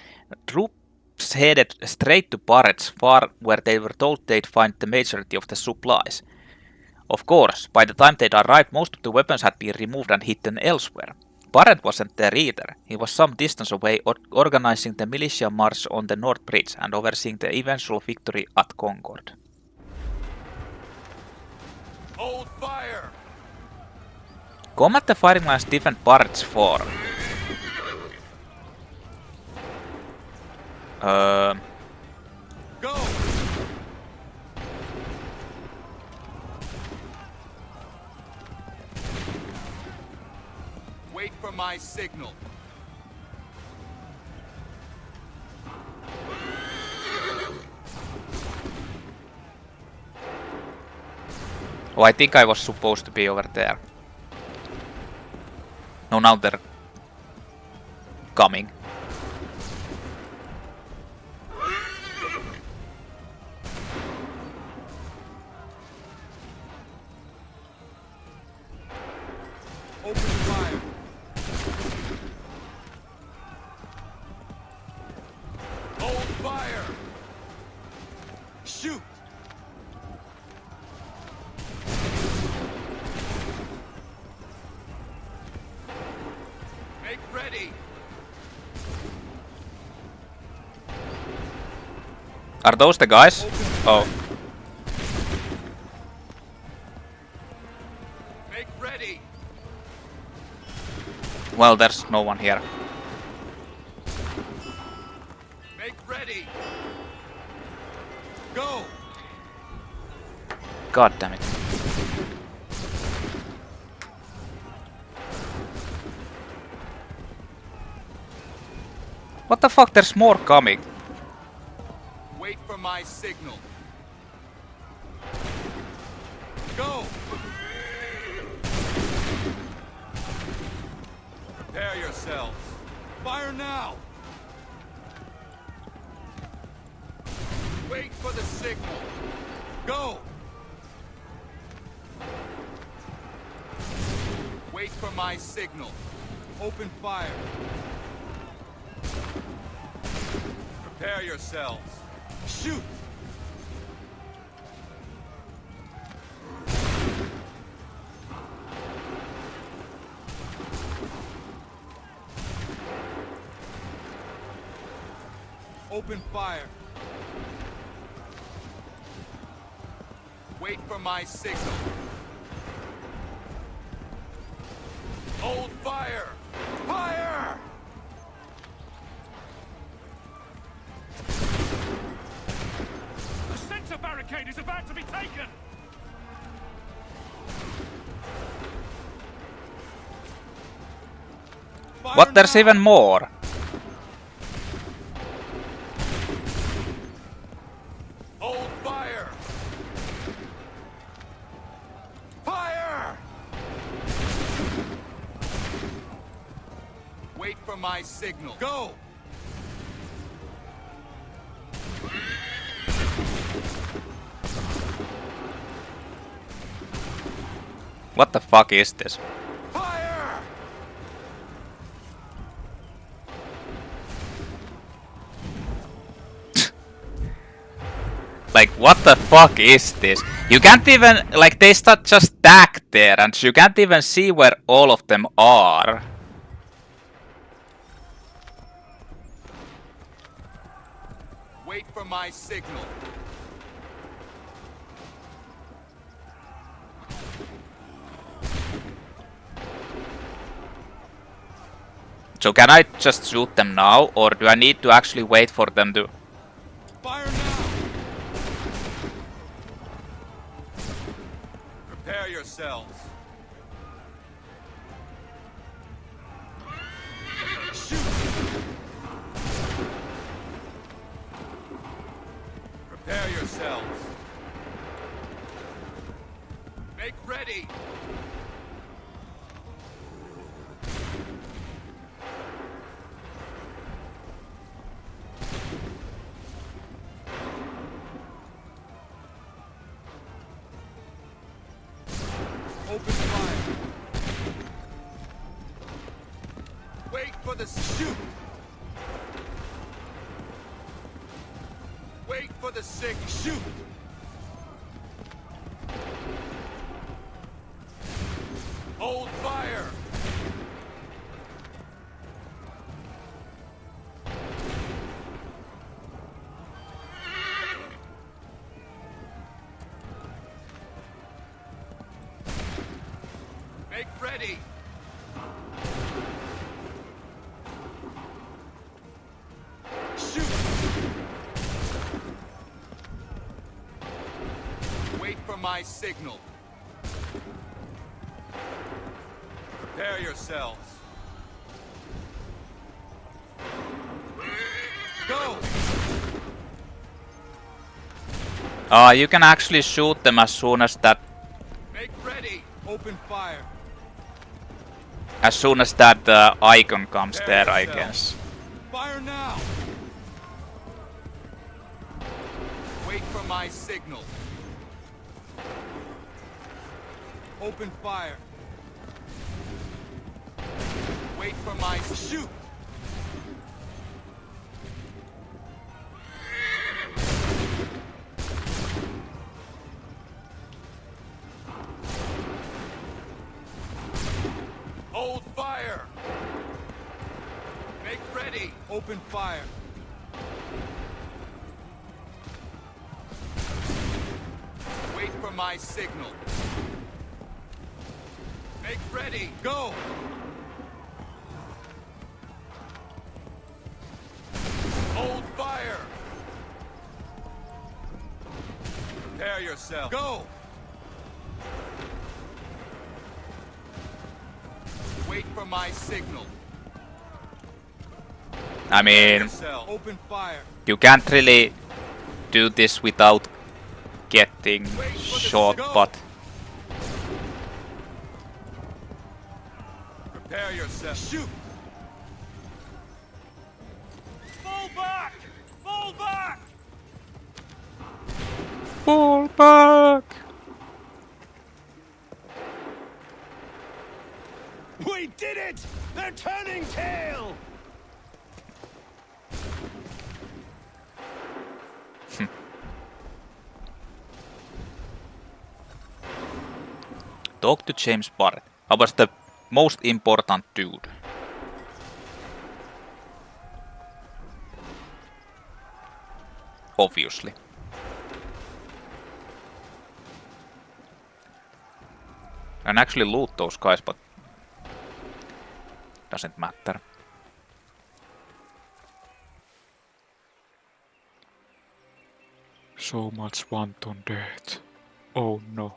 A: troops headed straight to Barrett's farm where they were told they'd find the majority of the supplies. Of course, by the time they'd arrived, most of the weapons had been removed and hidden elsewhere. Barrett wasn't there either. He was some distance away organizing the militia march on the North Bridge and overseeing the eventual victory at Concord.
H: Hold fire!
A: Combat the firing lines, defend Barrett's farm.
H: Go! Wait for my signal.
A: Oh, I think I was supposed to be over there. No, now they're coming.
H: Open fire. Hold fire. Shoot. Make ready.
A: Are those the guys? Oh.
H: Make ready.
A: Well, there's no one here.
H: Make ready. Go.
A: God damn it. What the fuck? There's more coming.
H: Wait for my signal. Go. Prepare yourselves. Fire now. Wait for the signal. Go. Wait for my signal. Open fire. Prepare yourselves. Shoot. Open fire. Wait for my signal. Hold fire! Fire!
F: The center barricade is about to be taken!
H: Fire
A: What? There's
H: now.
A: even more.
H: Hold fire! Fire! Wait for my signal. Go!
A: What the fuck is this?
E: Fire!
A: Like, what the fuck is this? You can't even, like, they start just stack there, and you can't even see where all of them are.
E: Wait for my signal.
A: So can I just shoot them now, or do I need to actually wait for them to...
E: Fire now! Prepare yourselves. Shoot! Prepare yourselves. Make ready! Open fire. Wait for the shoot. Wait for the signal. Shoot. Hold fire. Make ready. Shoot. Wait for my signal. Prepare yourselves. Go.
A: You can actually shoot them as soon as that...
E: Make ready. Open fire.
A: As soon as that icon comes there, I guess.
E: Fire now. Wait for my signal. Open fire. Wait for my shoot. Hold fire. Make ready. Open fire. Wait for my signal. Make ready. Go. Hold fire. Prepare yourself. Go. Wait for my signal.
A: I mean,
E: Open fire.
A: you can't really do this without getting shot, but...
E: Prepare yourself. Shoot.
F: Fall back! Fall back!
A: Fall back!
F: We did it! They're turning tail!
A: Talk to James Barrett. I was the most important dude. Obviously. I can actually loot those guys, but doesn't matter. So much wanton death. Oh no.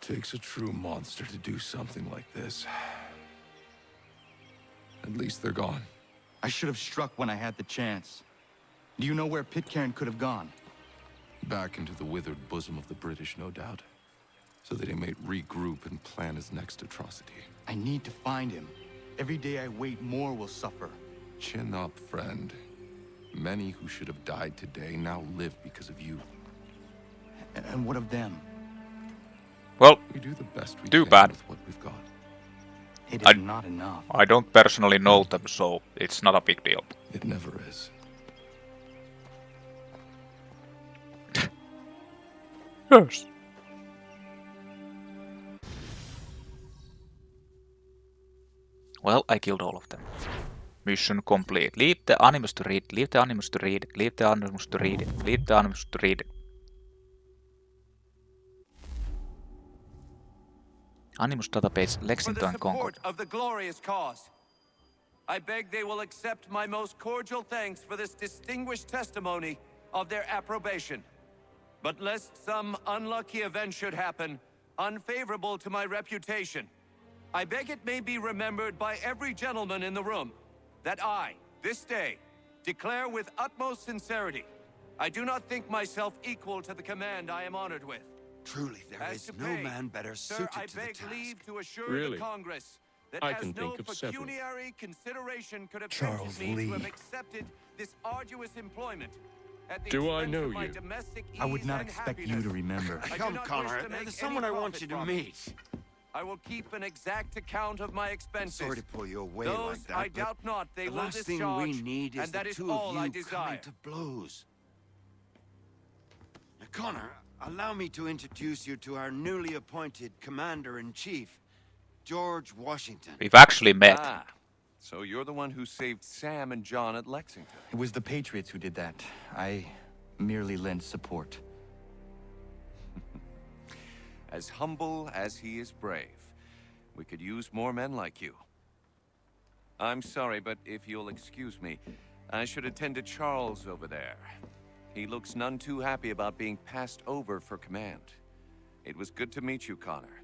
H: Takes a true monster to do something like this. At least they're gone.
C: I should have struck when I had the chance. Do you know where Pitcairn could have gone?
H: Back into the withered bosom of the British, no doubt. So that he may regroup and plan his next atrocity.
C: I need to find him. Every day I wait, more will suffer.
H: Chin up, friend. Many who should have died today now live because of you.
C: And what of them?
A: Well,
H: We do the best we
A: too
H: can
A: bad.
H: with what we've got.
C: It
A: I-
C: is not enough.
A: I don't personally know them, so it's not a big deal.
H: It never is.
A: Yes. Well, I killed all of them. Mission complete. Leave the animus to read. Leave the animus to read. Leave the animus to read. Leave the animus to read. Animus database, Lexington and Concord.
E: of the glorious cause. I beg they will accept my most cordial thanks for this distinguished testimony of their approbation. But lest some unlucky event should happen, unfavorable to my reputation, I beg it may be remembered by every gentleman in the room that I, this day, declare with utmost sincerity, I do not think myself equal to the command I am honored with.
J: Truly, there
E: As
J: is
E: to
J: no
E: pay,
J: man better
E: sir,
J: suited
E: I
J: to the
E: beg
J: task.
E: leave to assure
I: Really?
E: the Congress that
I: I
E: as
I: can
E: no
I: think of several.
E: pecuniary consideration could have
J: Charles
E: tempted me
J: Lee.
E: to have accepted this arduous employment at the
I: Do I
E: expense
I: know
E: of my
I: you?
E: domestic
C: I would
E: ease
C: not
E: and
C: expect you
E: happiness.
C: to remember.
E: I do
J: Come,
E: not wish
J: Connor.
E: to make
J: There's someone
E: any
J: I want you
E: profit
J: to
E: from it.
J: meet.
E: I will keep an exact account of my expenses.
J: Sorry to pull you away
E: Those
J: like that,
E: I
J: but
E: doubt not they
J: the
E: will
J: last thing
E: discharge,
J: we need is
E: and that
J: the
E: is
J: two
E: all
J: of
E: I
J: you
E: desire.
J: coming to blows. Now, Connor, allow me to introduce you to our newly appointed Commander-in-Chief, George Washington.
A: We've actually met.
I: Ah, so you're the one who saved Sam and John at Lexington.
C: It was the Patriots who did that. I merely lent support.
I: As humble as he is brave. We could use more men like you. I'm sorry, but if you'll excuse me, I should attend to Charles over there. He looks none too happy about being passed over for command. It was good to meet you, Connor.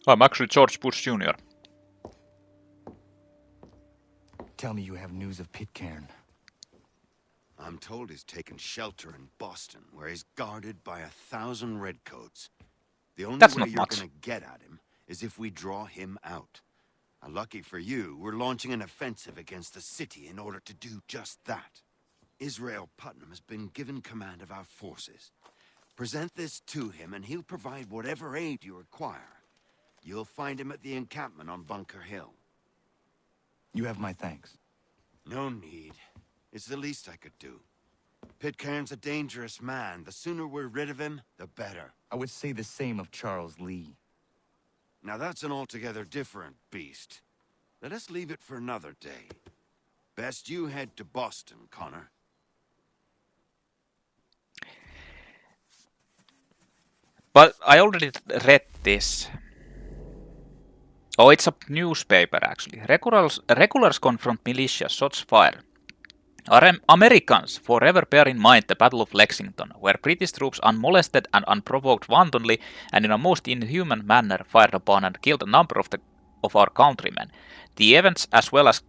A: I'm actually George Bush Jr.
C: Tell me you have news of Pitcairn.
J: I'm told he's taken shelter in Boston, where he's guarded by 1,000 redcoats. The only
A: That's
J: way
A: not
J: you're
A: much.
J: gonna get at him is if we draw him out. Lucky for you, we're launching an offensive against the city in order to do just that. Israel Putnam has been given command of our forces. Present this to him and he'll provide whatever aid you require. You'll find him at the encampment on Bunker Hill.
C: You have my thanks.
J: No need. It's the least I could do. Pitcairn's a dangerous man. The sooner we're rid of him, the better.
C: I would say the same of Charles Lee.
J: Now that's an altogether different beast. Let us leave it for another day. Best you head to Boston, Connor.
A: But I already read this. Oh, it's a newspaper actually. Regulars confront militia, shots fired. Americans forever bear in mind the Battle of Lexington, where British troops unmolested and unprovoked wantonly and in a most inhuman manner fired upon and killed a number of our countrymen. The events, as well as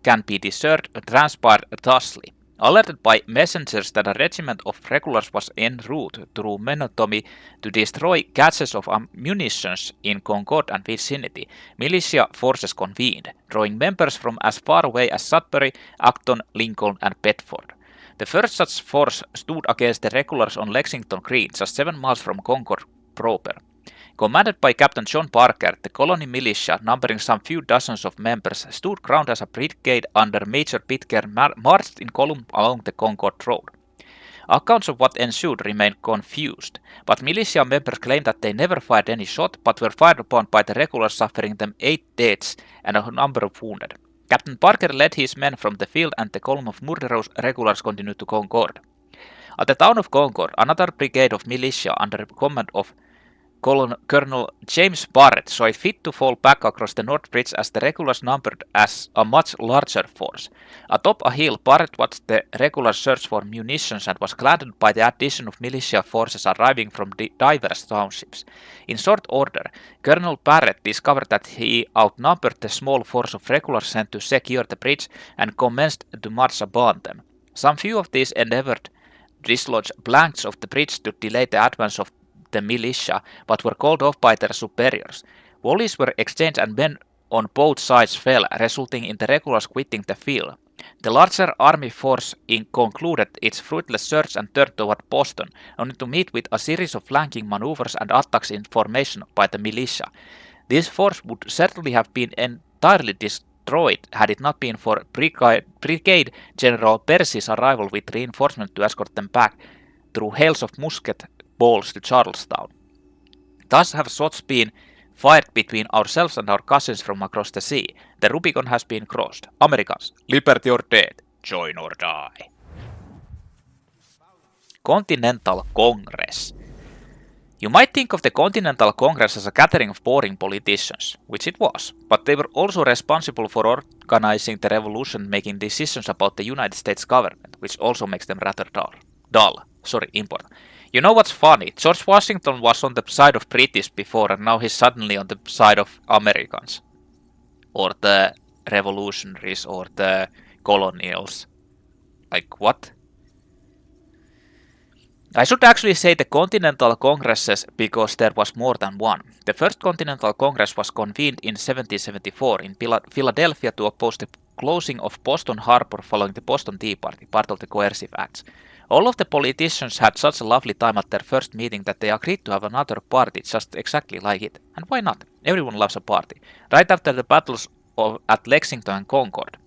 A: can be discerned, transpired thusly. Alerted by messengers that a regiment of regulars was en route through Menotomy to destroy caches of munitions in Concord and vicinity, militia forces convened, drawing members from as far away as Sudbury, Acton, Lincoln, and Bedford. The first such force stood against the regulars on Lexington Green, just 7 miles from Concord proper. Commanded by Captain John Parker, the colony militia, numbering some few dozens of members, stood ground as a brigade under Major Pitcairn marched in column along the Concord Road. Accounts of what ensued remain confused, but militia members claim that they never fired any shot, but were fired upon by the regulars, suffering them 8 deaths and a number of wounded. Captain Parker led his men from the field, and the column of murderous regulars continued to Concord. At the town of Concord, another brigade of militia under command of Colonel James Barrett saw it fit to fall back across the North Bridge as the regulars numbered as a much larger force. Atop a hill, Barrett watched the regulars search for munitions and was gladdened by the addition of militia forces arriving from diverse townships. In short order, Colonel Barrett discovered that he outnumbered the small force of regulars sent to secure the bridge and commenced to march upon them. Some few of these endeavored to dislodge planks of the bridge to delay the advance of the militia, but were called off by their superiors. Volleys were exchanged and men on both sides fell, resulting in the regulars quitting the field. The larger army force concluded its fruitless search and turned toward Boston, only to meet with a series of flanking maneuvers and attacks in formation by the militia. This force would certainly have been entirely destroyed had it not been for Brigade General Percy's arrival with reinforcements to escort them back through hails of musket balls to Charlestown. Thus have shots been fired between ourselves and our cousins from across the sea. The Rubicon has been crossed. Americans, liberty or death, join or die. Continental Congress. You might think of the Continental Congress as a gathering of boring politicians, which it was, but they were also responsible for organizing the revolution, making decisions about the United States government, which also makes them rather dull. Important. You know what's funny? George Washington was on the side of British before, and now he's suddenly on the side of Americans. Or the revolutionaries, or the colonials. Like, what? I should actually say the Continental Congresses because there was more than one. The first Continental Congress was convened in 1774 in Philadelphia to oppose the closing of Boston Harbor following the Boston Tea Party, part of the Coercive Acts. All of the politicians had such a lovely time at their first meeting that they agreed to have another party just exactly like it. And why not? Everyone loves a party. Right after the battles at Lexington and Concord.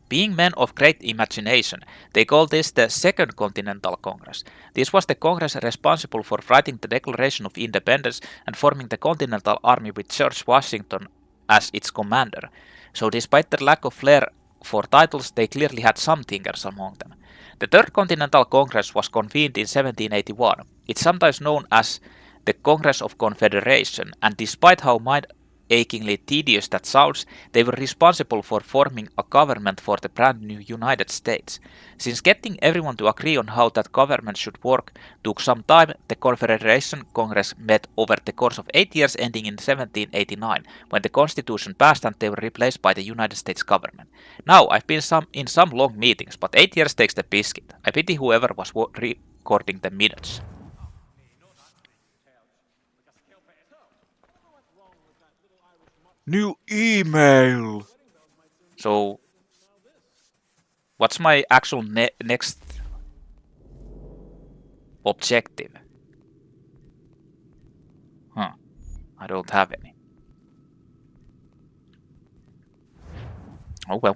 A: Being men of great imagination, they called this the Second Continental Congress. This was the Congress responsible for writing the Declaration of Independence and forming the Continental Army with George Washington as its commander. So despite their lack of flair for titles, they clearly had some thinkers among them. The Third Continental Congress was convened in 1781. It's sometimes known as the Congress of Confederation, and despite how achingly tedious that sounds, they were responsible for forming a government for the brand new United States. Since getting everyone to agree on how that government should work took some time, the Confederation Congress met over the course of 8 years, ending in 1789, when the Constitution passed and they were replaced by the United States government. Now, I've been in some long meetings, but 8 years takes the biscuit. I pity whoever was recording the minutes. New email! So, what's my actual next objective? I don't have any. Oh well.